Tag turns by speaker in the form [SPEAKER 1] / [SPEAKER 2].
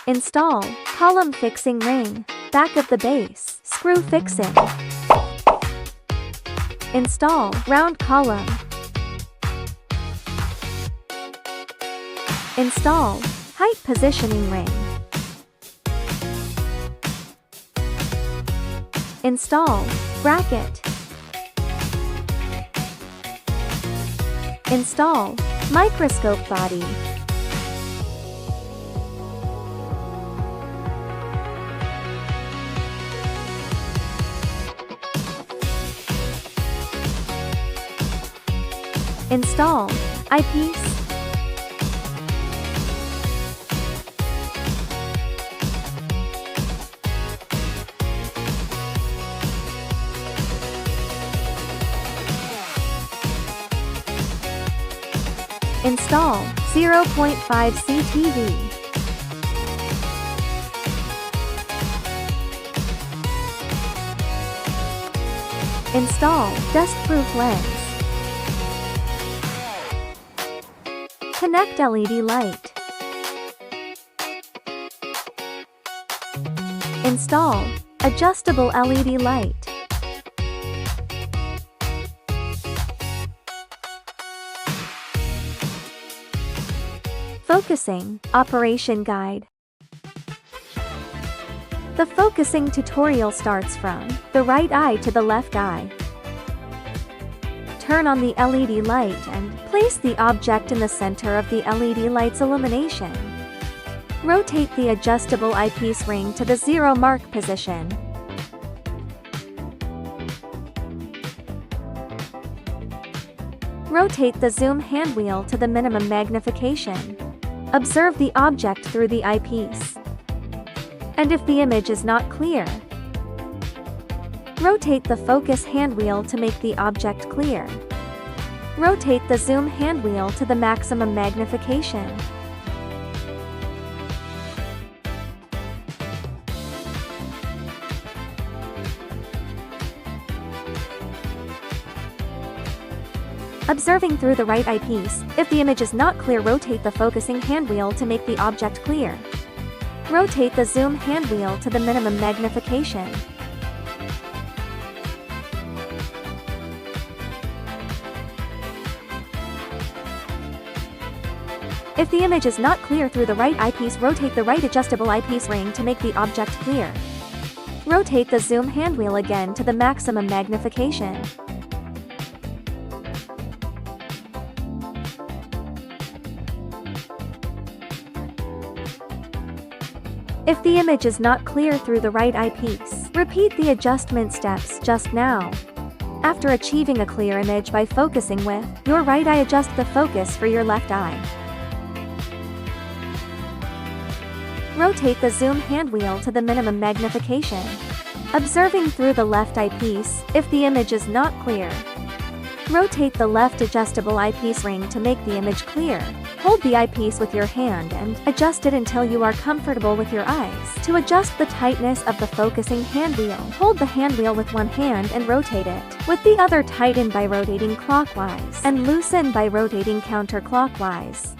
[SPEAKER 1] Install column fixing ring. Back of the base. Screw fixing. Install round column. Install height positioning ring. Install bracket. Install microscope body. Install eyepiece. Install 0.5 CTV. Install dust-proof lens. Connect LED light. Install adjustable LED light. Focusing operation guide. The focusing tutorial starts from the right eye to the left eye. Turn on the LED light and place the object in the center of the LED light's illumination. Rotate the adjustable eyepiece ring to the 0 mark position. Rotate the zoom handwheel to the minimum magnification. Observe the object through the eyepiece. And if the image is not clear, rotate the focus handwheel to make the object clear. Rotate the zoom handwheel to the maximum magnification. Observing through the right eyepiece, if the image is not clear, rotate the focusing handwheel to make the object clear. Rotate the zoom handwheel to the minimum magnification. If the image is not clear through the right eyepiece, rotate the right adjustable eyepiece ring to make the object clear. Rotate the zoom handwheel again to the maximum magnification. If the image is not clear through the right eyepiece, repeat the adjustment steps just now. After achieving a clear image by focusing with your right eye, adjust the focus for your left eye. Rotate the zoom handwheel to the minimum magnification. Observing through the left eyepiece, if the image is not clear, rotate the left adjustable eyepiece ring to make the image clear. Hold the eyepiece with your hand and adjust it until you are comfortable with your eyes. To adjust the tightness of the focusing handwheel, hold the handwheel with one hand and rotate it. With the other, tighten by rotating clockwise and loosen by rotating counterclockwise.